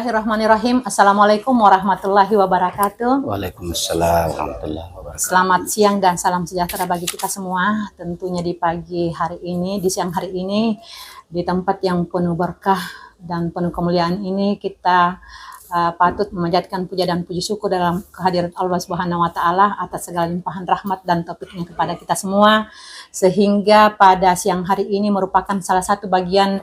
Bismillahirrahmanirrahim. Assalamualaikum warahmatullahi wabarakatuh. Waalaikumsalam warahmatullahi wabarakatuh. Selamat siang dan salam sejahtera bagi kita semua. Tentunya di pagi hari ini, di siang hari ini, di tempat yang penuh berkah dan penuh kemuliaan ini, kita patut memanjatkan puja dan puji syukur dalam kehadiran Allah Subhanahu wa taala atas segala limpahan rahmat dan taufiknya kepada kita semua, sehingga pada siang hari ini merupakan salah satu bagian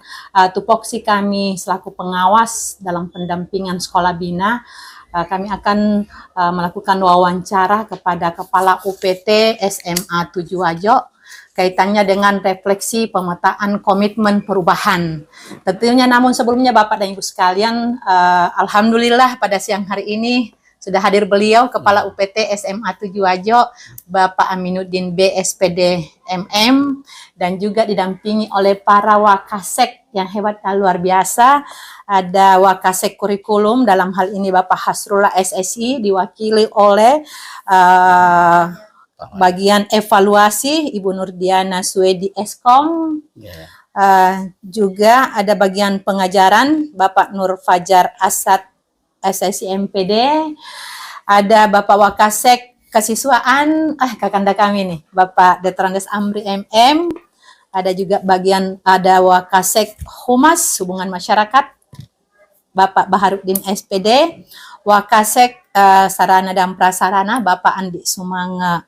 tupoksi kami selaku pengawas dalam pendampingan sekolah bina. Kami akan melakukan wawancara kepada Kepala UPT SMA 7 Wajo kaitannya dengan refleksi pemetaan komitmen perubahan. Tentunya namun sebelumnya Bapak dan Ibu sekalian, alhamdulillah pada siang hari ini sudah hadir beliau Kepala UPT SMA 7 Wajo, Bapak Aminuddin B SPD MM, dan juga didampingi oleh para wakasek yang hebat dan luar biasa. Ada wakasek kurikulum, dalam hal ini Bapak Hasrullah SSI, diwakili oleh bagian evaluasi Ibu Nurdiana Swedi Eskom. Juga ada bagian pengajaran Bapak Nur Fajar Asad SSI MPD. Ada Bapak Wakasek Kesiswaan, kakanda kami nih, Bapak Detrandes Amri MM. Ada juga ada Wakasek Humas Hubungan Masyarakat Bapak Baharuddin SPD. Wakasek Sarana dan Prasarana Bapak Andi Sumanga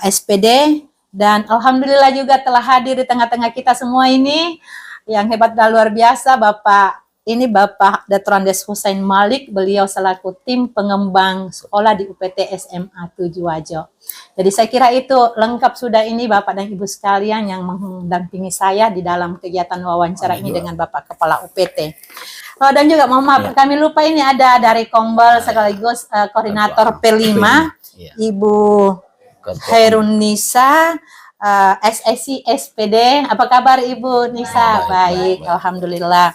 SPD, dan alhamdulillah juga telah hadir di tengah-tengah kita semua ini yang hebat dan luar biasa Bapak Detrandes Hussein Malik, beliau selaku tim pengembang sekolah di UPT SMA 7 Wajo. Jadi saya kira itu lengkap sudah ini Bapak dan Ibu sekalian yang mendampingi saya di dalam kegiatan wawancara ini dengan Bapak Kepala UPT. Dan juga mohon maaf kami lupa ini ada dari Kombel sekaligus koordinator P5 Ibu Khairun Nisa SSI SPD. Apa kabar Ibu Nisa? Baik, alhamdulillah.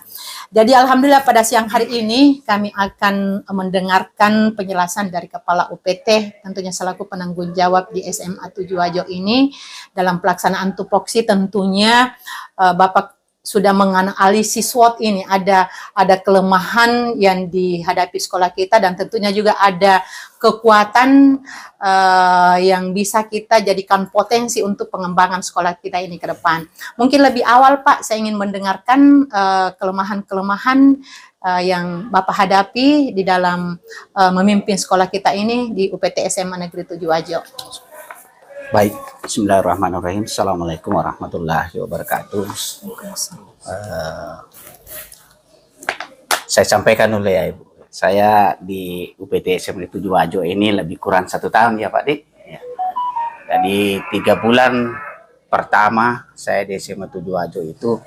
Jadi alhamdulillah pada siang hari ini kami akan mendengarkan penjelasan dari Kepala UPT, tentunya selaku penanggung jawab di SMA 7 Wajo ini dalam pelaksanaan tupoksi. Tentunya Bapak sudah menganalisis SWOT ini, ada kelemahan yang dihadapi sekolah kita, dan tentunya juga ada kekuatan yang bisa kita jadikan potensi untuk pengembangan sekolah kita ini ke depan. Mungkin lebih awal Pak, saya ingin mendengarkan kelemahan-kelemahan yang Bapak hadapi di dalam memimpin sekolah kita ini di UPT SMA Negeri 7 Wajo. Baik, bismillahirrahmanirrahim. Assalamualaikum warahmatullahi wabarakatuh. Saya sampaikan dulu ya Ibu, saya di UPT SMA 7 Wajo ini lebih kurang 1 tahun ya Pak Dik. Jadi 3 bulan pertama saya di SMA 7 Wajo itu,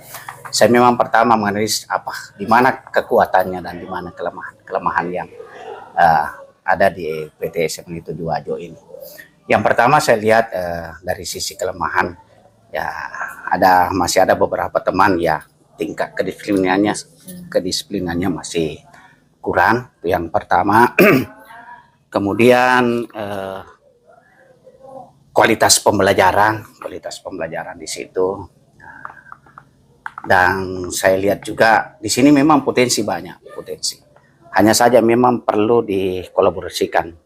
saya memang pertama menganalisis di mana kekuatannya dan di mana kelemahan yang ada di UPT SMA 7 Wajo ini. Yang pertama saya lihat dari sisi kelemahan, ya masih ada beberapa teman ya tingkat kedisiplinannya masih kurang. Itu yang pertama. Kemudian kualitas pembelajaran di situ. Dan saya lihat juga di sini memang potensi. Hanya saja memang perlu dikolaborasikan.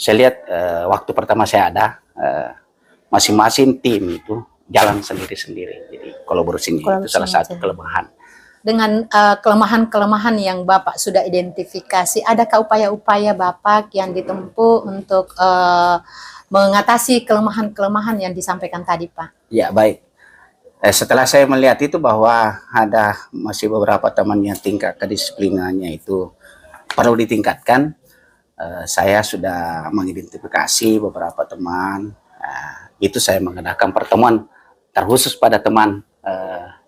Saya lihat waktu pertama saya ada masing-masing tim itu jalan sendiri-sendiri. Jadi kolaborasinya itu salah satu kelemahan. Dengan kelemahan-kelemahan yang Bapak sudah identifikasi, adakah upaya-upaya Bapak yang ditempuh untuk mengatasi kelemahan-kelemahan yang disampaikan tadi Pak? Ya baik. Setelah saya melihat itu bahwa ada masih beberapa teman yang tingkat kedisiplinannya itu perlu ditingkatkan, saya sudah mengidentifikasi beberapa teman. Itu saya mengadakan pertemuan terkhusus pada teman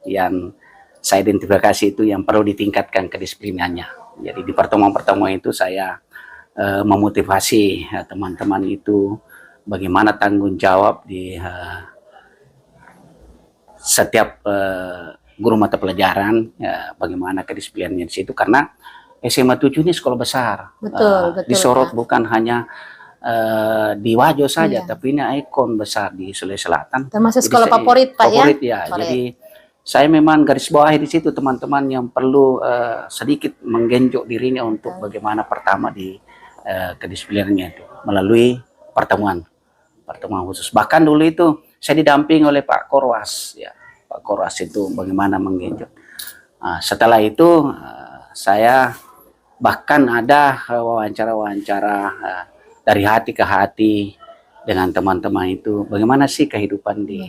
yang saya identifikasi itu yang perlu ditingkatkan kedisiplinannya. Jadi di pertemuan-pertemuan itu saya memotivasi teman-teman itu bagaimana tanggung jawab di setiap guru mata pelajaran, bagaimana kedisiplinannya di situ, karena SMA 7 ini sekolah besar. Betul, disorot Pak. Bukan hanya di Wajo saja, tapi ini ikon besar di Sulawesi Selatan. Termasuk sekolah favorit Pak ya? Favorit ya. Jadi saya memang garis bawahi di situ teman-teman yang perlu sedikit menggenjot dirinya untuk bagaimana pertama di kedisiplinannya itu melalui pertemuan khusus. Bahkan dulu itu saya didamping oleh Pak Korwas, ya Pak Korwas itu bagaimana menggenjot. Setelah itu saya bahkan ada wawancara-wawancara dari hati ke hati dengan teman-teman itu, bagaimana sih kehidupan di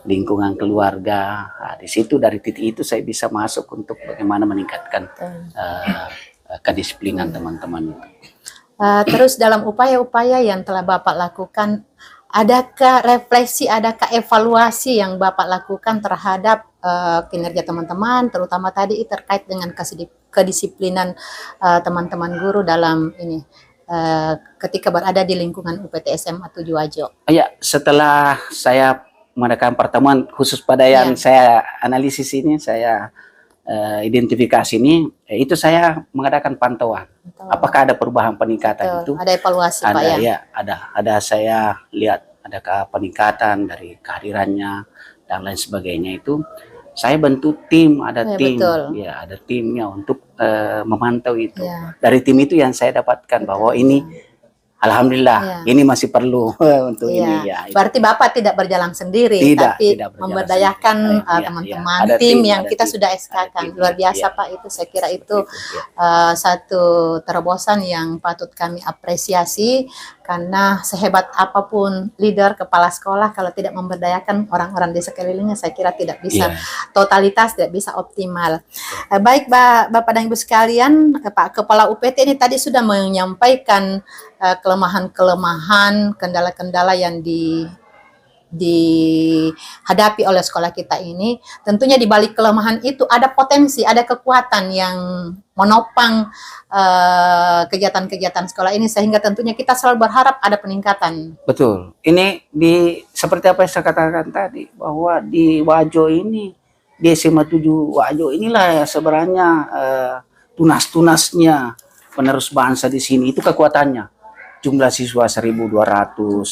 lingkungan keluarga. Di situ dari titik itu saya bisa masuk untuk bagaimana meningkatkan kedisiplinan teman-teman itu. Terus dalam upaya-upaya yang telah Bapak lakukan, adakah refleksi, adakah evaluasi yang Bapak lakukan terhadap kinerja teman-teman, terutama tadi terkait dengan kedisiplinan teman-teman guru dalam ini ketika berada di lingkungan UPT SMA 7 Wajo? Ya, setelah saya mengadakan pertemuan khusus pada yang saya analisis ini, saya identifikasi ini, itu saya mengadakan pantauan. Apakah ada perubahan peningkatan itu? Ada evaluasi ada, Pak ya? Ya, ada saya lihat adakah peningkatan dari kehadirannya dan lain sebagainya itu. Saya bentuk tim, ada tim, ya ada timnya untuk memantau itu. Dari tim itu yang saya dapatkan bahwa ini alhamdulillah ini masih perlu untuk ini ya. Berarti Bapak tidak berjalan sendiri, tapi tidak memberdayakan teman-teman tim yang kita sudah SK-kan. Luar biasa Pak, itu saya kira itu satu terobosan yang patut kami apresiasi, karena sehebat apapun leader kepala sekolah kalau tidak memberdayakan orang-orang di sekelilingnya, saya kira tidak bisa totalitas, tidak bisa optimal. Baik Bapak dan Ibu sekalian, Pak Kepala UPT ini tadi sudah menyampaikan kelemahan-kelemahan, kendala-kendala yang dihadapi oleh sekolah kita ini. Tentunya di balik kelemahan itu ada potensi, ada kekuatan yang menopang kegiatan-kegiatan sekolah ini, sehingga tentunya kita selalu berharap ada peningkatan. Betul. Ini seperti apa yang saya katakan tadi, bahwa di Wajo ini, di SMA 7 Wajo inilah ya sebenarnya tunas-tunasnya penerus bangsa di sini, itu kekuatannya. Jumlah siswa 1.241,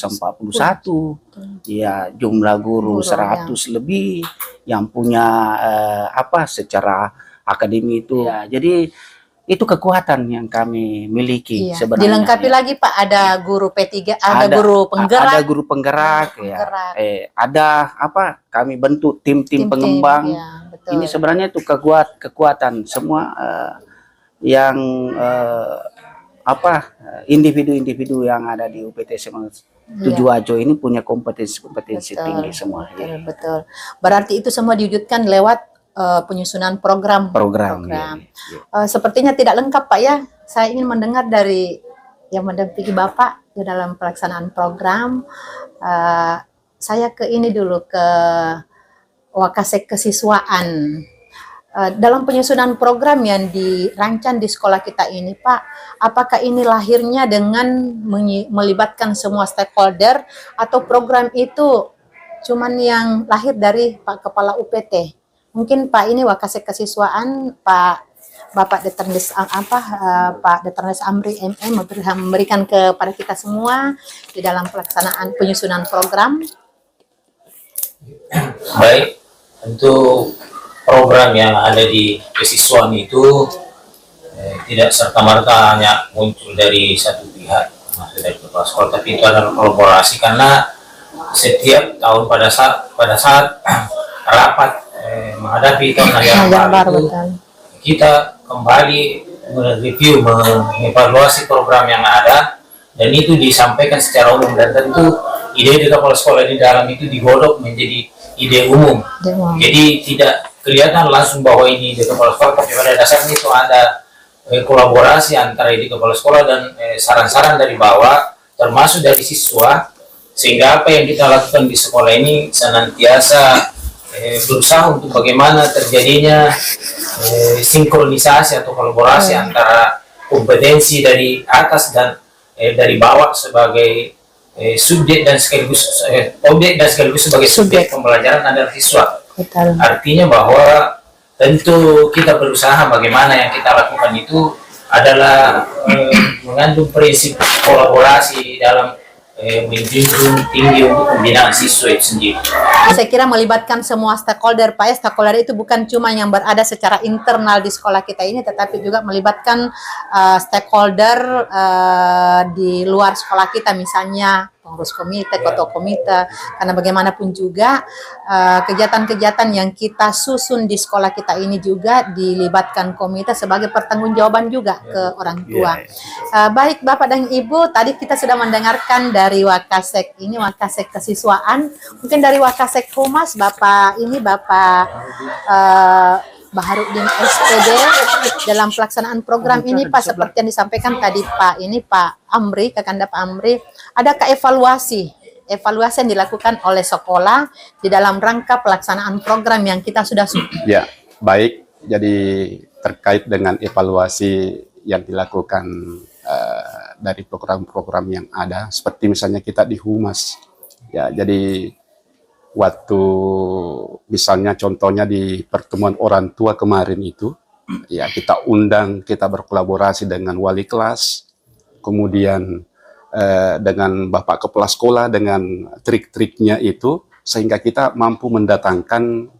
ya jumlah guru 100 lebih yang punya secara akademi itu. Ya, jadi itu kekuatan yang kami miliki sebenarnya. Dilengkapi lagi Pak, ada guru P3, ada guru penggerak. Ada guru penggerak, ada kami bentuk tim-tim pengembang. Ini sebenarnya itu kekuatan semua yang individu-individu yang ada di UPT SMA 7 Wajo ini punya kompetensi tinggi semua. Betul. Berarti itu semua diwujudkan lewat penyusunan program. Sepertinya tidak lengkap Pak ya. Saya ingin mendengar dari yang mendampingi Bapak di dalam pelaksanaan program. Saya ke ini dulu, ke Wakasek Kesiswaan. Dalam penyusunan program yang dirancang di sekolah kita ini Pak, apakah ini lahirnya dengan melibatkan semua stakeholder, atau program itu cuman yang lahir dari Pak Kepala UPT? Mungkin Pak ini Wakasek Kesiswaan, Bapak Detrandes Pak Detrandes Amri MM memberikan kepada kita semua di dalam pelaksanaan penyusunan program. Baik, untuk program yang ada di kesiswaan itu tidak serta-merta hanya muncul dari satu pihak, maksudnya dari kepala sekolah, tapi itu adalah kolaborasi, karena setiap tahun pada saat rapat menghadapi tahun yang baru itu, kita kembali mereview, mengevaluasi program yang ada, dan itu disampaikan secara umum, dan tentu ide di kepala sekolah di dalam itu digodok menjadi ide umum. Jadi tidak kelihatan langsung bahwa ini di kepala sekolah, tapi pada dasarnya itu ada kolaborasi antara di kepala sekolah dan saran-saran dari bawah, termasuk dari siswa, sehingga apa yang kita lakukan di sekolah ini senantiasa berusaha untuk bagaimana terjadinya sinkronisasi atau kolaborasi antara kompetensi dari atas dan dari bawah sebagai subjek dan sekaligus objek dan sekaligus sebagai subjek pembelajaran adalah siswa. Artinya bahwa tentu kita berusaha bagaimana yang kita lakukan itu adalah mengandung prinsip kolaborasi dalam menjunjung tinggi untuk pembinaan siswa itu sendiri. Saya kira melibatkan semua stakeholder, Pak ya. Stakeholder itu bukan cuma yang berada secara internal di sekolah kita ini, tetapi juga melibatkan stakeholder di luar sekolah kita, misalnya pengurus komite, ketua komite, karena bagaimanapun juga kegiatan-kegiatan yang kita susun di sekolah kita ini juga dilibatkan komite sebagai pertanggungjawaban juga ke orang tua. Baik Bapak dan Ibu, tadi kita sudah mendengarkan dari Wakasek ini, Wakasek kesiswaan. Mungkin dari Wakasek Humas, Bapak Baharudin SPD dalam pelaksanaan program ini, Pak, seperti yang disampaikan tadi Pak Amri, Kakanda Pak Amri, adakah evaluasi yang dilakukan oleh sekolah di dalam rangka pelaksanaan program yang kita sudah Ya, baik. Jadi terkait dengan evaluasi yang dilakukan dari program-program yang ada, seperti misalnya kita di Humas, ya, jadi waktu misalnya contohnya di pertemuan orang tua kemarin itu, ya kita undang, kita berkolaborasi dengan wali kelas, kemudian dengan bapak kepala sekolah dengan trik-triknya itu, sehingga kita mampu mendatangkan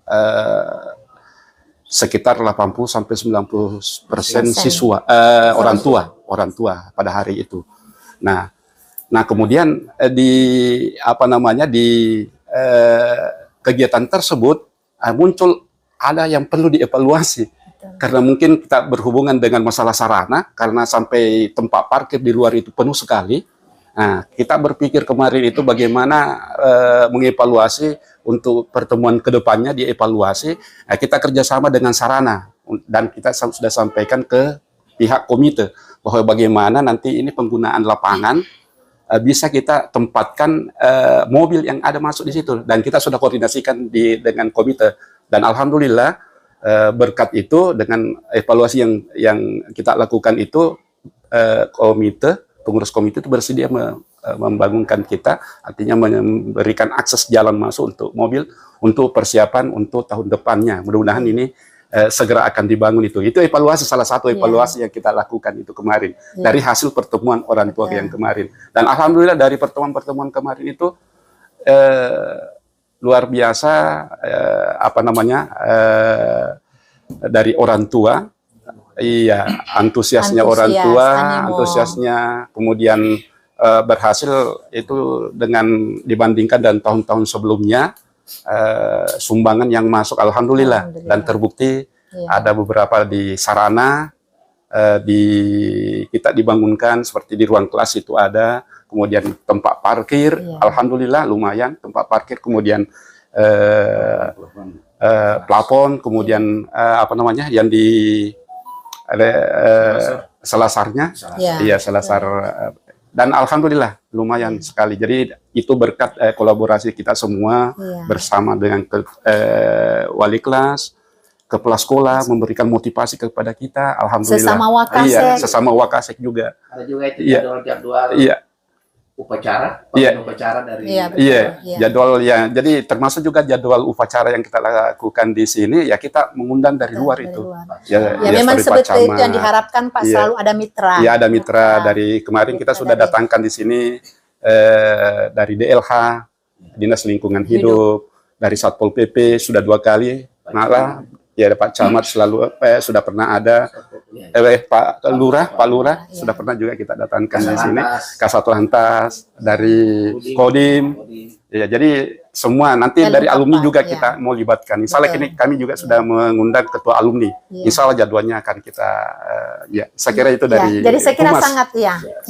sekitar 80-90% siswa orang tua pada hari itu. Nah kemudian di kegiatan tersebut muncul ada yang perlu dievaluasi. Karena mungkin kita berhubungan dengan masalah sarana, karena sampai tempat parkir di luar itu penuh sekali. Nah, kita berpikir kemarin itu bagaimana mengevaluasi untuk pertemuan kedepannya, dievaluasi. Nah, kita kerjasama dengan sarana, dan kita sudah sampaikan ke pihak komite bahwa bagaimana nanti ini penggunaan lapangan bisa kita tempatkan mobil yang ada masuk di situ, dan kita sudah koordinasikan dengan komite, dan alhamdulillah berkat itu dengan evaluasi yang kita lakukan itu pengurus komite itu bersedia membangunkan kita, artinya memberikan akses jalan masuk untuk mobil untuk persiapan untuk tahun depannya. Mudah-mudahan ini segera akan dibangun itu. Itu evaluasi, salah satu evaluasi yang kita lakukan itu kemarin dari hasil pertemuan orang tua yang kemarin. Dan alhamdulillah dari pertemuan-pertemuan kemarin itu luar biasa dari orang tua, antusiasnya orang tua, antusiasnya, kemudian berhasil itu dengan dibandingkan dan tahun-tahun sebelumnya. Sumbangan yang masuk alhamdulillah, dan terbukti ada beberapa di sarana kita dibangunkan, seperti di ruang kelas itu ada, kemudian tempat parkir alhamdulillah lumayan tempat parkir, kemudian plafon, kemudian yang di selasarnya, selasar. Dan alhamdulillah lumayan sekali. Jadi itu berkat kolaborasi kita semua bersama dengan wali kelas, kepala sekolah memberikan motivasi kepada kita. Alhamdulillah. Sesama Wakasek. Sesama Wakasek juga. Ada juga itu jadwal-jadwal upacara, upacara dari jadwal jadi termasuk juga jadwal upacara yang kita lakukan di sini, ya kita mengundang dari luar itu. Memang seperti itu yang diharapkan Pak, selalu ada mitra. Iya, ada mitra. Dari kemarin kita sudah datangkan di sini dari DLH, Dinas Lingkungan Hidup, dari Satpol PP sudah 2 kali, malah Pak Camat selalu sudah pernah ada, Pak Lurah sudah pernah juga kita datangkan di sini, Kasatlantas, dari Kodim, ya, jadi semua nanti dari alumni juga kita mau libatkan. Misalnya kami juga sudah mengundang ketua alumni. Insya Allah jadwalnya akan kita, saya kira itu dari jadi saya kira Humas. Sangat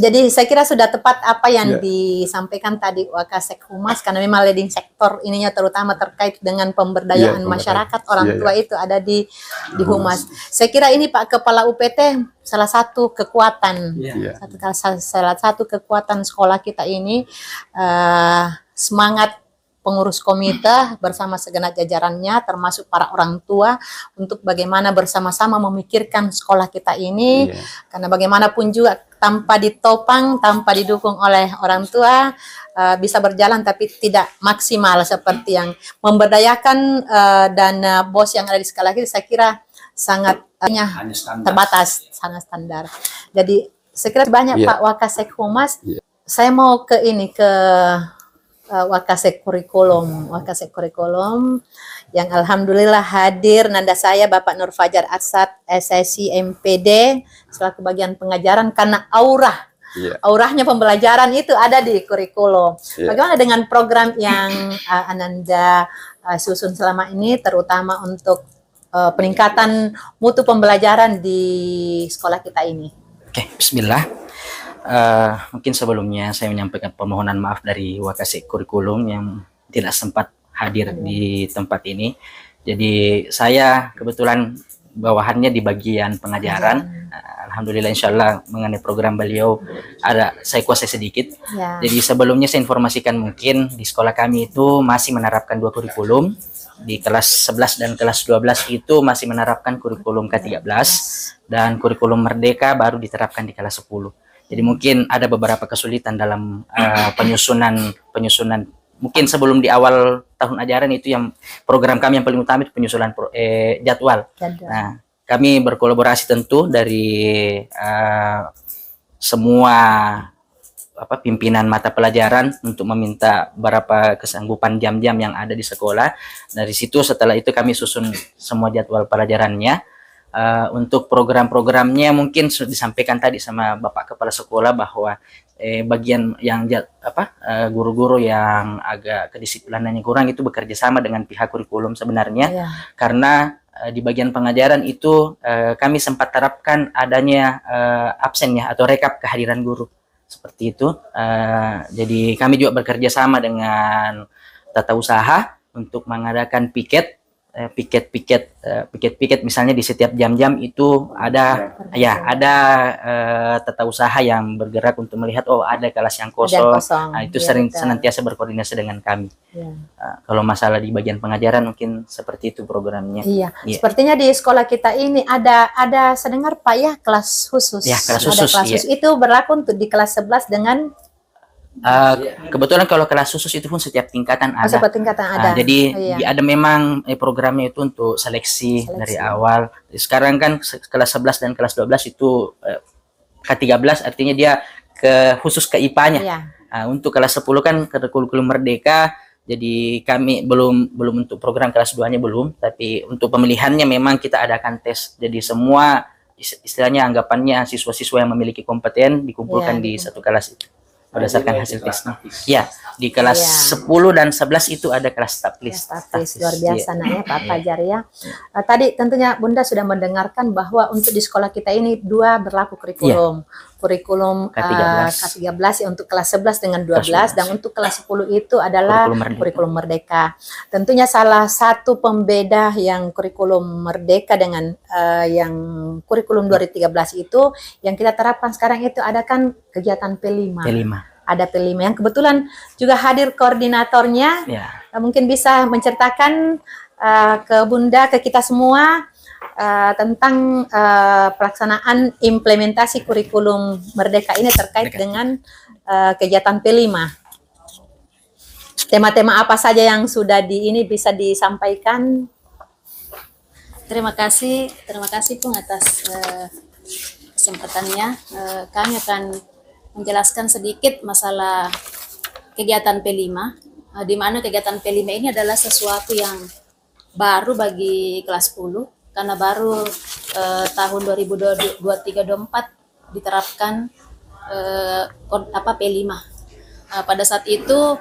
Jadi saya kira sudah tepat apa yang disampaikan tadi Wakasek Humas, karena memang leading sektor ininya terutama terkait dengan pemberdayaan masyarakat orang tua itu ada di Humas. Saya kira ini Pak Kepala UPT salah satu kekuatan, salah satu kekuatan sekolah kita ini, semangat pengurus komite bersama segenap jajarannya, termasuk para orang tua, untuk bagaimana bersama-sama memikirkan sekolah kita ini, karena bagaimanapun juga tanpa ditopang, tanpa didukung oleh orang tua, bisa berjalan tapi tidak maksimal seperti yang memberdayakan dana BOS yang ada di sekolah kita. Saya kira sangat terbatas, sangat standar. Jadi saya kira banyak Pak Wakasek Humas. saya mau ke ini ke Wakasek Kurikulum yang alhamdulillah hadir nanda saya Bapak Nur Fajar Asad SSI MPD selaku bagian pengajaran karena auranya pembelajaran itu ada di kurikulum. Bagaimana dengan program yang Ananda susun selama ini terutama untuk peningkatan mutu pembelajaran di sekolah kita ini? Oke, bismillah. Mungkin sebelumnya saya menyampaikan permohonan maaf dari Wakasek Kurikulum yang tidak sempat hadir di tempat ini. Jadi saya kebetulan bawahannya di bagian pengajaran. Alhamdulillah insyaallah mengenai program beliau ada saya kuasai sedikit. Jadi sebelumnya saya informasikan mungkin di sekolah kami itu masih menerapkan 2 kurikulum. Di kelas 11 dan kelas 12 itu masih menerapkan kurikulum K13 dan kurikulum Merdeka baru diterapkan di kelas 10. Jadi mungkin ada beberapa kesulitan dalam penyusunan mungkin sebelum di awal tahun ajaran itu yang program kami yang paling utama itu penyusunan jadwal. Nah, kami berkolaborasi tentu dari semua pimpinan mata pelajaran untuk meminta berapa kesanggupan jam-jam yang ada di sekolah. Dari situ setelah itu kami susun semua jadwal pelajarannya. Untuk program-programnya mungkin sudah disampaikan tadi sama Bapak Kepala Sekolah bahwa bagian yang guru-guru yang agak kedisiplinannya kurang itu bekerja sama dengan pihak kurikulum sebenarnya karena di bagian pengajaran itu kami sempat terapkan adanya absennya atau rekap kehadiran guru seperti itu. Jadi kami juga bekerja sama dengan tata usaha untuk mengadakan piket misalnya di setiap jam-jam itu ada tata usaha yang bergerak untuk melihat ada kelas yang kosong. Nah, itu senantiasa berkoordinasi dengan kami. Kalau masalah di bagian pengajaran mungkin seperti itu programnya. Sepertinya di sekolah kita ini ada sedengar Pak ya kelas khusus. Kelas khusus. Khusus itu berlaku untuk di kelas 11 dengan kebetulan kalau kelas khusus itu pun setiap tingkatan ada. Setiap tingkatan ada. Jadi ada memang programnya itu untuk seleksi dari awal. Sekarang kan kelas 11 dan kelas 12 itu K13 artinya dia khusus ke IPA-nya. Untuk kelas 10 kan kurikulum Merdeka. Jadi kami belum untuk program kelas 2-nya belum, tapi untuk pemilihannya memang kita adakan tes. Jadi semua istilahnya anggapannya siswa-siswa yang memiliki kompeten dikumpulkan di satu kelas itu. Berdasarkan hasil tesnya. Di kelas 10 dan 11 itu ada kelas taplis. Luar biasa ya Pak Fajar ya. Tadi tentunya Bunda sudah mendengarkan bahwa untuk di sekolah kita ini 2 berlaku kurikulum. Kurikulum K13 untuk kelas 11 dengan 12 dan untuk kelas 10 itu adalah kurikulum Merdeka. Tentunya salah satu pembeda yang kurikulum Merdeka dengan yang kurikulum 2013 itu yang kita terapkan sekarang itu ada kan kegiatan P5. Ada P5 yang kebetulan juga hadir koordinatornya. Mungkin bisa menceritakan ke Bunda, ke kita semua tentang pelaksanaan implementasi kurikulum Merdeka ini terkait dengan kegiatan P5. Tema-tema apa saja yang sudah ini bisa disampaikan? Terima kasih Pung atas kesempatannya. Kami akan menjelaskan sedikit masalah kegiatan P5, di mana kegiatan P5 ini adalah sesuatu yang baru bagi kelas 10 karena baru tahun 2023-24 diterapkan P5. Pada saat itu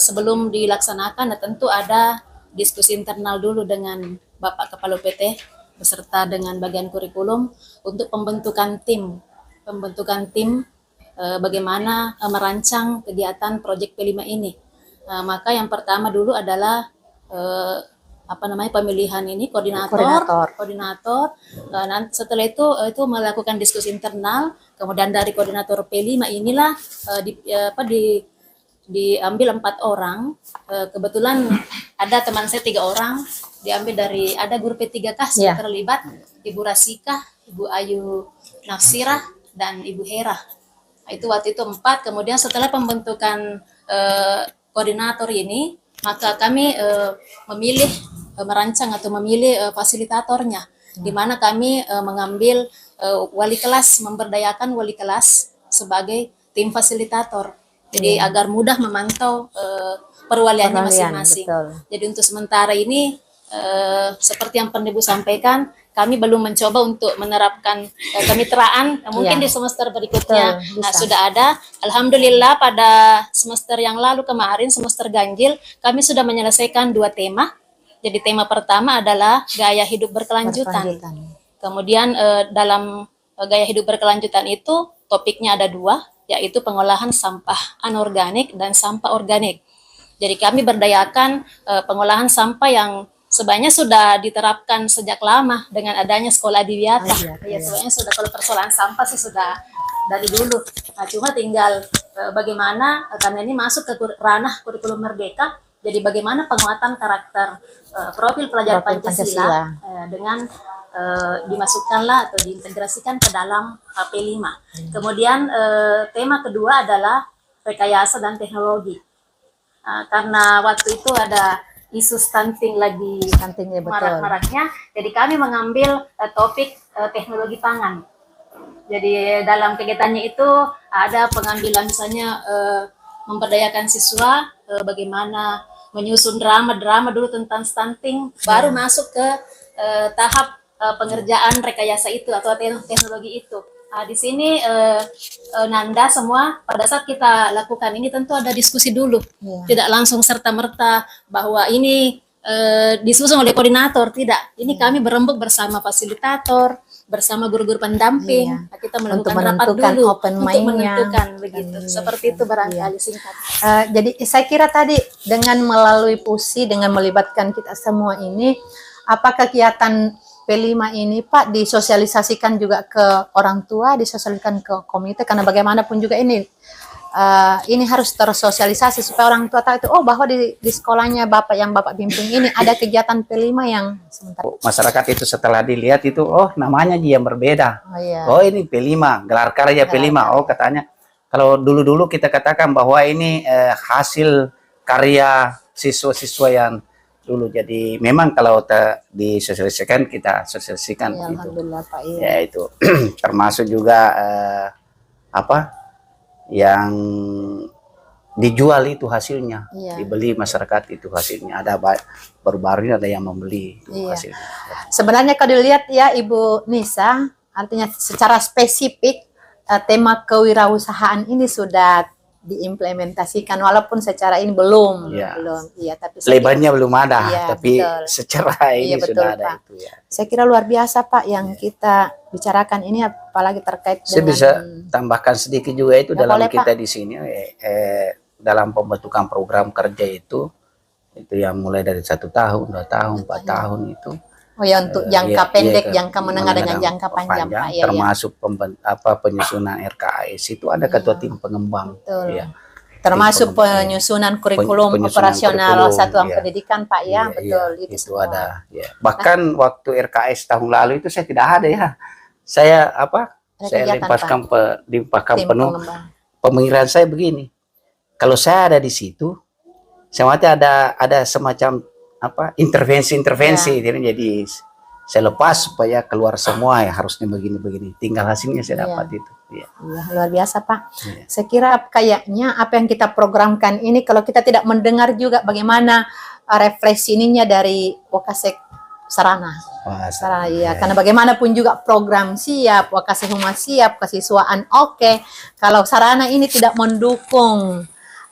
sebelum dilaksanakan tentu ada diskusi internal dulu dengan Bapak Kepala UPT beserta dengan bagian kurikulum untuk pembentukan tim bagaimana merancang kegiatan proyek P5 ini. Maka yang pertama dulu adalah pemilihan ini koordinator. Nanti setelah itu melakukan diskusi internal, kemudian dari koordinator P5 inilah diambil 4 orang. Kebetulan ada teman saya 3 orang diambil dari ada guru P3K terlibat, Ibu Rasika, Ibu Ayu Nafsirah dan Ibu Hera. Itu waktu itu 4. Kemudian setelah pembentukan koordinator ini, maka kami merancang atau memilih fasilitatornya, di mana kami mengambil wali kelas, memberdayakan wali kelas sebagai tim fasilitator. Jadi agar mudah memantau perwaliannya masing-masing. Jadi untuk sementara ini seperti yang pernah Ibu sampaikan, kami belum mencoba untuk menerapkan kemitraan. Mungkin di semester berikutnya sudah ada. Alhamdulillah pada semester yang lalu kemarin, semester ganjil, kami sudah menyelesaikan 2 tema. Jadi tema pertama adalah gaya hidup berkelanjutan. Kemudian dalam gaya hidup berkelanjutan itu topiknya ada 2, yaitu pengolahan sampah anorganik dan sampah organik. Jadi kami berdayakan pengolahan sampah yang sebenarnya sudah diterapkan sejak lama dengan adanya sekolah adiwiyata. Ya, sebenarnya sudah, kalau persoalan sampah sih sudah dari dulu. Nah, cuma tinggal bagaimana, karena ini masuk ke ranah kurikulum merdeka, jadi bagaimana penguatan karakter profil pelajar Pancasila dengan dimasukkanlah atau diintegrasikan ke dalam HP5. Kemudian tema kedua adalah rekayasa dan teknologi. Karena waktu itu ada isu stunting lagi marak-maraknya, jadi kami mengambil topik teknologi pangan. Jadi dalam kegiatannya itu ada pengambilan misalnya memberdayakan siswa bagaimana menyusun drama dulu tentang stunting, baru masuk ke tahap pengerjaan rekayasa itu atau teknologi itu. Di sini Nanda semua pada saat kita lakukan ini tentu ada diskusi dulu, tidak langsung serta-merta bahwa ini disusun oleh koordinator, tidak. Ini kami berembuk bersama fasilitator, bersama guru-guru pendamping. Kita melakukan rapat dulu untuk menentukan begitu. Seperti itu barangkali singkat. Jadi saya kira tadi dengan melalui PUSI, dengan melibatkan kita semua ini, apa kegiatan P5 ini Pak disosialisasikan juga ke orang tua, disosialisasikan ke komite, karena bagaimanapun juga ini harus tersosialisasi supaya orang tua tahu itu, oh bahwa di sekolahnya Bapak yang Bapak bimbing ini ada kegiatan P5 yang sementara. Masyarakat itu setelah dilihat itu, oh namanya yang berbeda. Oh ini P5, gelar karya P5. Oh katanya, kalau dulu-dulu kita katakan bahwa ini hasil karya siswa-siswa yang dulu. Jadi memang kalau disosialisasikan, kita sosialisasikan Ya, itu. Alhamdulillah Pak. Ya itu termasuk juga yang dijual itu hasilnya, dibeli masyarakat itu hasilnya. Ada baru-baru ini ada yang membeli itu hasilnya. Sebenarnya kalau dilihat ya Ibu Nisa, artinya secara spesifik tema kewirausahaan ini sudah diimplementasikan, walaupun secara ini belum, tapi lebarnya belum ada, tapi betul. secara ini sudah ada Pak. itu ya. Saya kira luar biasa Pak yang kita bicarakan ini, apalagi terkait Saya dengan. bisa tambahkan sedikit juga itu dalam boleh, kita Pak. di sini dalam pembentukan program kerja itu yang mulai dari 1 tahun, 2 tahun, 4 tahun itu. Oh ya, untuk jangka pendek, jangka menengah dengan jangka panjang Pak. Termasuk penyusunan RKAS itu ada ketua tim pengembang. Betul. Ya. Termasuk penyusunan kurikulum Penyusunan operasional kurikulum, satuan pendidikan Pak ya, betul. Itu semua. ada. Ya. Bahkan waktu RKAS tahun lalu itu saya tidak ada ya. Saya saya limpahkan penuh. Pemikiran saya begini. Kalau saya ada di situ, saya mati ada semacam intervensi. Jadi saya lepas supaya keluar semua ya, harusnya begini, tinggal hasilnya saya dapat itu ya. Luar biasa Pak. Saya kira kayaknya apa yang kita programkan ini, kalau kita tidak mendengar juga bagaimana refleksi ininya dari Wakasek Sarana. Karena bagaimanapun juga program siap, Wakasek Humas siap, kesiswaan oke. Kalau Sarana ini tidak mendukung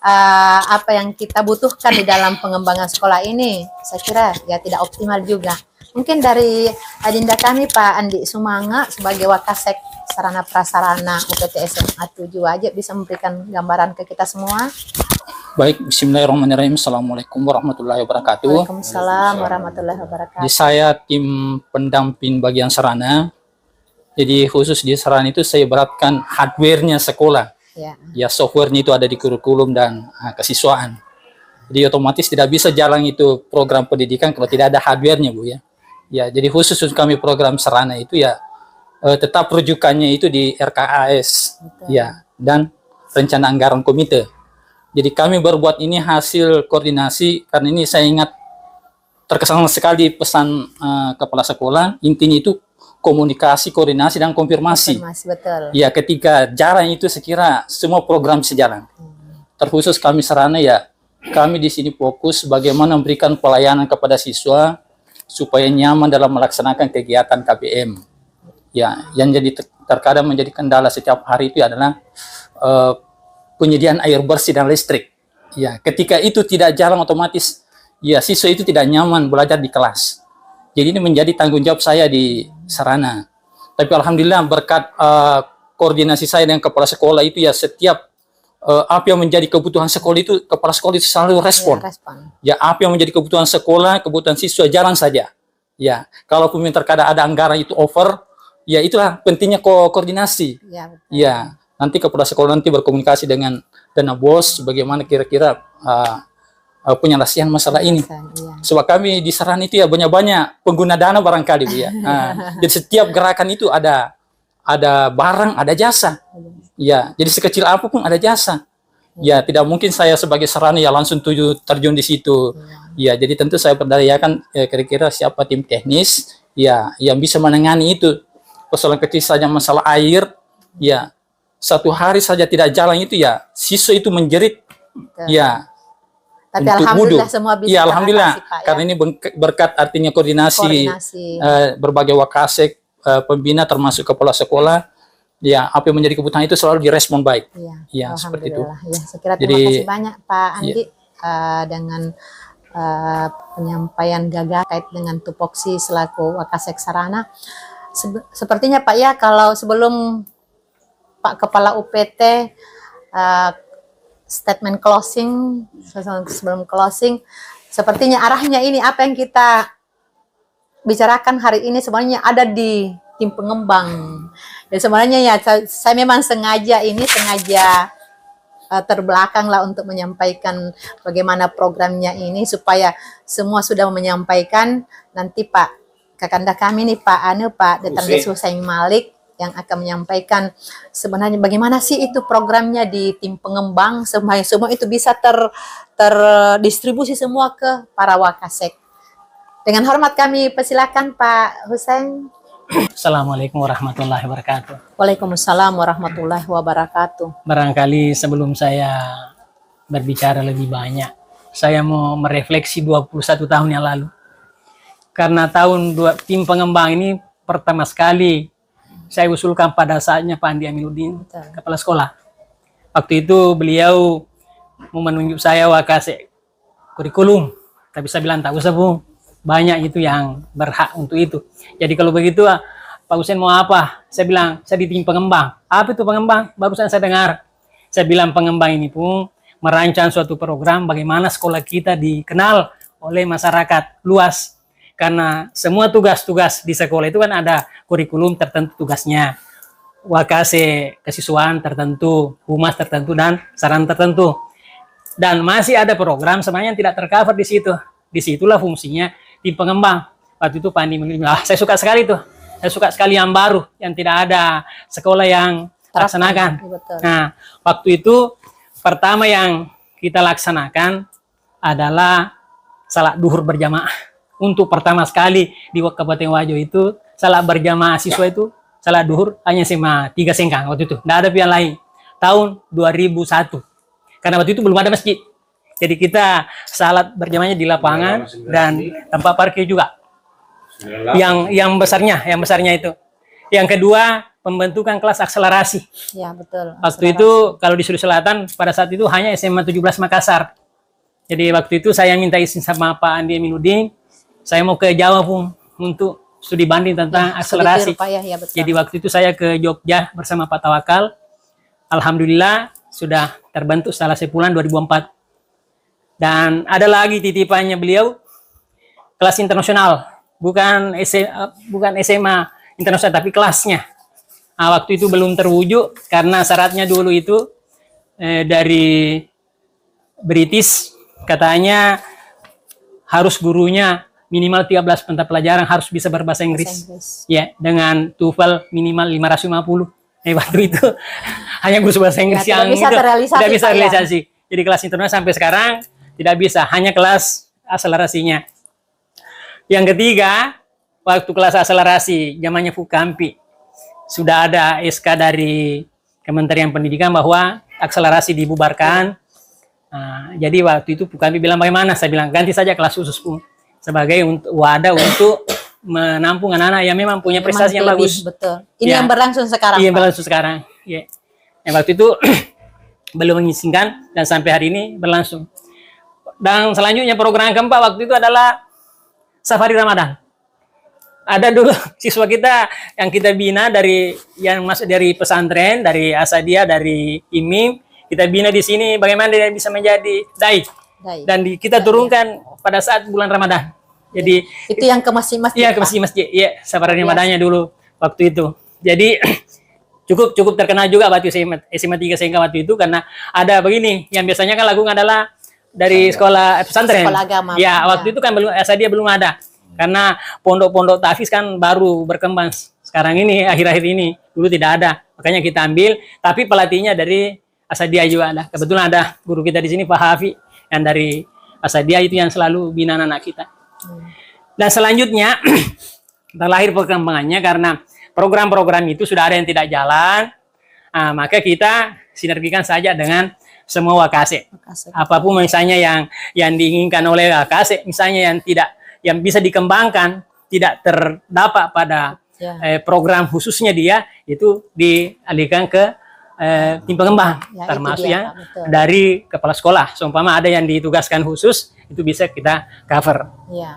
apa yang kita butuhkan di dalam pengembangan sekolah ini, saya kira ya tidak optimal juga. Mungkin dari adinda kami Pak Andi Sumanga sebagai Wakasek Sarana Prasarana UPT SMA 7 aja bisa memberikan gambaran ke kita semua. Baik, bismillahirrahmanirrahim. Assalamualaikum warahmatullahi wabarakatuh. Waalaikumsalam warahmatullahi wabarakatuh. Jadi saya tim pendamping bagian sarana. Jadi khusus di sarana itu saya beratkan hardware-nya sekolah. Ya software-nya itu ada di kurikulum dan kesiswaan. Jadi otomatis tidak bisa jalan itu program pendidikan kalau tidak ada hardware-nya Bu ya. Ya, jadi khusus kami program sarana itu ya tetap rujukannya itu di RKAS. Ya, dan rencana anggaran komite. Jadi kami berbuat ini hasil koordinasi, karena ini saya ingat terkesan sekali pesan kepala sekolah, intinya itu komunikasi, koordinasi, dan konfirmasi. Betul. Ya, ketika jalan itu sekira semua program sejalan. Terkhusus kami Sarana ya, kami di sini fokus bagaimana memberikan pelayanan kepada siswa supaya nyaman dalam melaksanakan kegiatan KBM. Ya, yang jadi terkadang menjadi kendala setiap hari itu adalah penyediaan air bersih dan listrik. Ya, ketika itu tidak jalan otomatis, ya siswa itu tidak nyaman belajar di kelas. Jadi ini menjadi tanggung jawab saya di Sarana. Tapi alhamdulillah berkat koordinasi saya dengan kepala sekolah itu ya setiap apa yang menjadi kebutuhan sekolah itu kepala sekolah itu selalu respon. Ya, apa yang menjadi kebutuhan sekolah, kebutuhan siswa jalan saja. Ya, kalaupun terkadang ada anggaran itu over, ya itulah pentingnya koordinasi. Ya, nanti kepala sekolah nanti berkomunikasi dengan bos bagaimana kira-kira penyelesaian masalah ini. Sebab kami di Sarana itu ya banyak pengguna dana barangkali Bu ya. Jadi setiap gerakan itu ada barang, ada jasa. Ya, jadi sekecil apapun ada jasa. Ya, tidak mungkin saya sebagai Sarana ya langsung terjun di situ. Ya, jadi tentu saya berdayakan kira-kira siapa tim teknis ya yang bisa menangani itu. Persoalan kecil saja masalah air, ya satu hari saja tidak jalan itu ya siswa itu menjerit. Ya. Tapi alhamdulillah semua bisa. Ya, alhamdulillah. Pak, ya. Karena ini berkat artinya koordinasi. Berbagai wakasek, pembina termasuk kepala sekolah. Ya, apa yang menjadi kebutuhan itu selalu direspon baik. Ya, seperti itu. Ya, saya kira terima kasih banyak Pak Andi dengan penyampaian gagah kait dengan tupoksi selaku Wakasek Sarana. Sepertinya Pak ya, kalau sebelum Pak Kepala UPT statement closing, sebelum closing, sepertinya arahnya ini apa yang kita bicarakan hari ini sebenarnya ada di tim pengembang. Ya sebenarnya ya saya memang sengaja terbelakang lah untuk menyampaikan bagaimana programnya ini supaya semua sudah menyampaikan, nanti Pak Kakanda kami nih Pak Detrandes Husain Malik yang akan menyampaikan sebenarnya bagaimana sih itu programnya di tim pengembang supaya semua itu bisa terdistribusi semua ke para wakasek. Dengan hormat kami persilakan Pak Husain. Assalamualaikum warahmatullahi wabarakatuh. Waalaikumsalam warahmatullahi wabarakatuh. Barangkali sebelum saya berbicara lebih banyak, saya mau merefleksi 21 tahun yang lalu. Karena tim pengembang ini pertama sekali saya usulkan pada saatnya Pak Andi Aminuddin, kepala sekolah. Waktu itu beliau mau menunjuk saya wakasek kurikulum. Tapi saya bilang, tak usah Bu, banyak itu yang berhak untuk itu. Jadi kalau begitu, Pak Husain mau apa? Saya bilang, saya di tim pengembang. Apa itu pengembang? Barusan saya dengar. Saya bilang pengembang ini pun merancang suatu program bagaimana sekolah kita dikenal oleh masyarakat luas. Karena semua tugas-tugas di sekolah itu kan ada kurikulum tertentu tugasnya. Wakase kesiswaan tertentu, humas tertentu, dan saran tertentu. Dan masih ada program sebenarnya yang tidak tercover di situ. Disitulah fungsinya tim pengembang. Waktu itu Pak Andi bilang, saya suka sekali tuh. Saya suka sekali yang baru, yang tidak ada sekolah yang laksanakan. Nah, waktu itu pertama yang kita laksanakan adalah salat duhur berjamaah. Untuk pertama sekali di Kabupaten Wajo itu salat berjamaah siswa itu salat duhur hanya SMA 3 Sengkang waktu itu. Tidak ada pilihan lain. Tahun 2001. Karena waktu itu belum ada masjid. Jadi kita salat berjamaahnya di lapangan dan tempat parkir juga. Yang besarnya itu. Yang kedua, pembentukan kelas akselerasi. Ya, betul. Waktu itu kalau di Sulawesi Selatan pada saat itu hanya SMA 17 Makassar. Jadi waktu itu saya minta izin sama Pak Andi Aminuddin, saya mau ke Jawa Pun untuk studi banding tentang akselerasi. Jadi waktu itu saya ke Jogja bersama Pak Tawakal. Alhamdulillah sudah terbentuk setelah sebulan 2004. Dan ada lagi titipannya beliau, kelas internasional. Bukan SMA internasional, tapi kelasnya. Nah, waktu itu belum terwujud karena syaratnya dulu itu dari British katanya harus gurunya minimal 13 mata pelajaran harus bisa berbahasa Inggris. Ya, dengan TOEFL minimal 550. Waktu itu hanya guru bahasa Inggris yang tidak bisa realisasi. Jadi kelas internasional sampai sekarang tidak bisa, hanya kelas akselerasinya. Yang ketiga, waktu kelas akselerasi zamannya Fukampi sudah ada SK dari Kementerian Pendidikan bahwa akselerasi dibubarkan. Jadi waktu itu Fukampi bilang bagaimana? Saya bilang ganti saja kelas khusus Pu sebagai wadah untuk menampung anak-anak yang memang punya prestasi yang lebih, bagus. Betul. Ini Ya. yang berlangsung sekarang. Iya, Pak. berlangsung sekarang. Iya. Yang waktu itu belum mengizinkan dan sampai hari ini berlangsung. Dan selanjutnya program keempat waktu itu adalah Safari Ramadan. Ada dulu siswa kita yang kita bina dari yang masuk dari pesantren, dari Asadia, dari IMIM, kita bina di sini bagaimana dia bisa menjadi dai. Dan kita turunkan pada saat bulan Ramadan. Jadi itu yang ke masjid-masjid. iya, ke masjid-masjid. Iya, Safari Ramadannya dulu waktu itu. Jadi cukup terkenal juga waktu SMA 3 sehingga waktu itu karena ada begini yang biasanya kan lagu adalah dari sekolah pesantren. Sekolah agama. Ya, waktu itu kan belum Asadia belum ada. Karena pondok-pondok tahfiz kan baru berkembang sekarang ini, akhir-akhir ini. Dulu tidak ada. Makanya kita ambil, tapi pelatihnya dari Asadia juga ada. Kebetulan ada guru kita di sini Pak Hafi yang dari Asadia itu yang selalu bina anak kita. Dan selanjutnya terlahir perkembangannya karena program-program itu sudah ada yang tidak jalan, maka kita sinergikan saja dengan semua Wakasek. Apapun misalnya yang diinginkan oleh Wakasek, misalnya yang bisa dikembangkan tidak terdapat pada program khususnya dia, itu dialihkan ke tim pengembang, termasuk ya dari kepala sekolah. Seumpama ada yang ditugaskan khusus, itu bisa kita cover.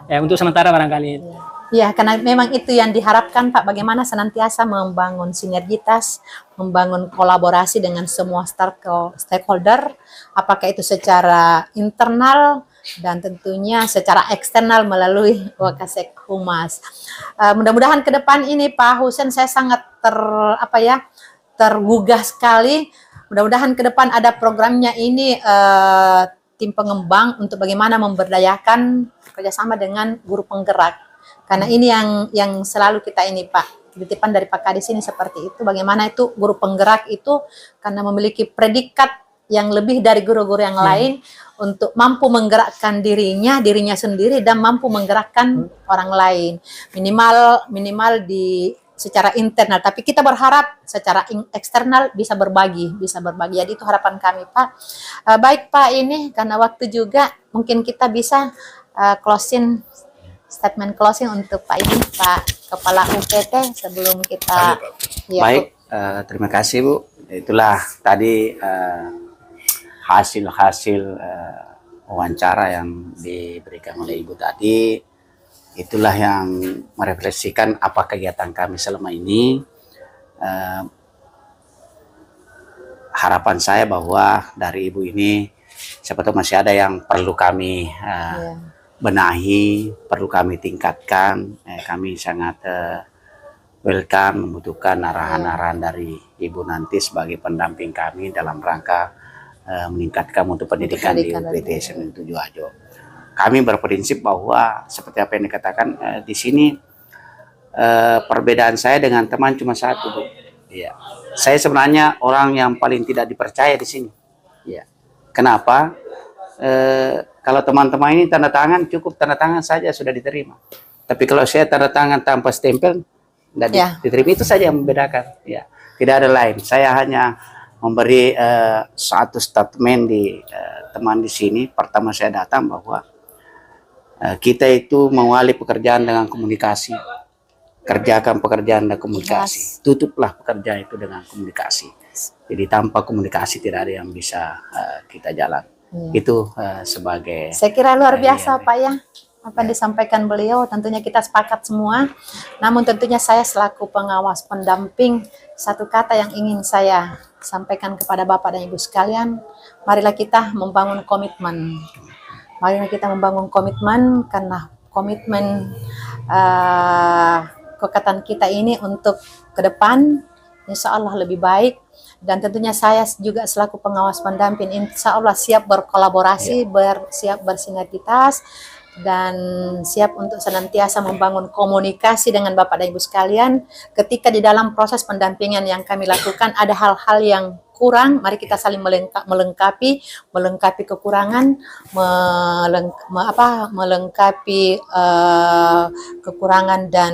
Ya, untuk sementara barangkali. Ya, karena memang itu yang diharapkan Pak, bagaimana senantiasa membangun sinergitas, membangun kolaborasi dengan semua stakeholder, apakah itu secara internal dan tentunya secara eksternal melalui Wakasek Humas. Mudah-mudahan ke depan ini Pak Husein, saya sangat tergugah sekali. Mudah-mudahan ke depan ada programnya ini tim pengembang untuk bagaimana memberdayakan kerjasama dengan guru penggerak. Karena ini yang selalu kita ini Pak, titipan dari Pak Kadis ini seperti itu. Bagaimana itu guru penggerak itu karena memiliki predikat yang lebih dari guru-guru yang lain untuk mampu menggerakkan dirinya sendiri dan mampu menggerakkan orang lain. Minimal di secara internal, tapi kita berharap secara eksternal bisa berbagi. Jadi itu harapan kami Pak. Baik Pak, ini karena waktu juga mungkin kita bisa statement closing untuk Pak ini, Pak Kepala UPT sebelum kita. Baik, terima kasih Bu. Itulah tadi hasil-hasil wawancara yang diberikan oleh Ibu tadi. Itulah yang merefleksikan apa kegiatan kami selama ini. Harapan saya bahwa dari Ibu ini, siapa tahu masih ada yang perlu kami benahi, perlu kami tingkatkan. Kami sangat welcome, membutuhkan arahan-arahan dari Ibu nanti sebagai pendamping kami dalam rangka meningkatkan untuk pendidikan di UPT SMN 7 Ajo. Kami berprinsip bahwa seperti apa yang dikatakan di sini, perbedaan saya dengan teman cuma satu, Bu. Ya. Saya sebenarnya orang yang paling tidak dipercaya di sini. Ya. Kenapa? Kalau teman-teman ini tanda tangan, cukup tanda tangan saja sudah diterima. Tapi kalau saya tanda tangan tanpa stempel, tidak diterima. Itu saja yang membedakan. Ya. Tidak ada lain. Saya hanya memberi satu statement di teman di sini. Pertama saya datang bahwa kita itu mengawali pekerjaan dengan komunikasi. Kerjakan pekerjaan dengan komunikasi. Tutuplah pekerjaan itu dengan komunikasi. Jadi tanpa komunikasi tidak ada yang bisa kita jalan. Itu sebagai, saya kira luar biasa Pak ya, apa yang disampaikan beliau. Tentunya kita sepakat semua, namun tentunya saya selaku pengawas pendamping, satu kata yang ingin saya sampaikan kepada Bapak dan Ibu sekalian, marilah kita membangun komitmen. Marilah kita membangun komitmen, karena komitmen kekuatan kita ini untuk ke depan insya Allah lebih baik. Dan tentunya saya juga selaku pengawas pendamping insya Allah siap berkolaborasi, siap bersinergitas. dan siap untuk senantiasa membangun komunikasi dengan Bapak dan Ibu sekalian. Ketika di dalam proses pendampingan yang kami lakukan ada hal-hal yang kurang, mari kita saling melengkapi kekurangan, melengkapi kekurangan dan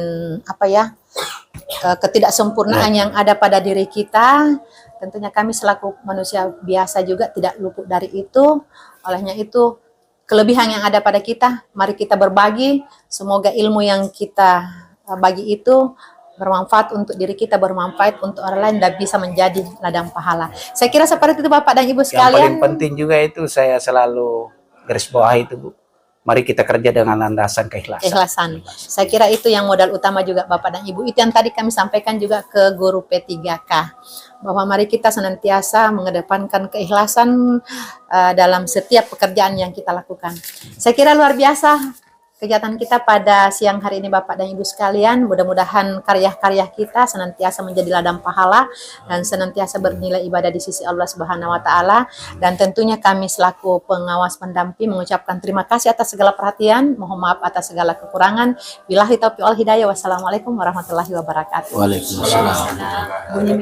ketidaksempurnaan yang ada pada diri kita. Tentunya kami selaku manusia biasa juga tidak luput dari itu. Olehnya itu, kelebihan yang ada pada kita, mari kita berbagi. Semoga ilmu yang kita bagi itu bermanfaat untuk diri kita, bermanfaat untuk orang lain, dan bisa menjadi ladang pahala. Saya kira seperti itu Bapak dan Ibu Yang sekalian. paling penting juga itu saya selalu garis bawahi itu, Bu. Mari kita kerja dengan landasan keikhlasan. Saya kira itu yang modal utama juga Bapak dan Ibu. Itu yang tadi kami sampaikan juga ke guru P3K. Bahwa mari kita senantiasa mengedepankan keikhlasan dalam setiap pekerjaan yang kita lakukan. Saya kira luar biasa kegiatan kita pada siang hari ini Bapak dan Ibu sekalian. Mudah-mudahan karya-karya kita senantiasa menjadi ladang pahala dan senantiasa bernilai ibadah di sisi Allah Subhanahu wa taala. Dan tentunya kami selaku pengawas pendamping mengucapkan terima kasih atas segala perhatian, mohon maaf atas segala kekurangan. Billahi taufiq wal hidayah. Wassalamualaikum warahmatullahi wabarakatuh. Waalaikumsalam.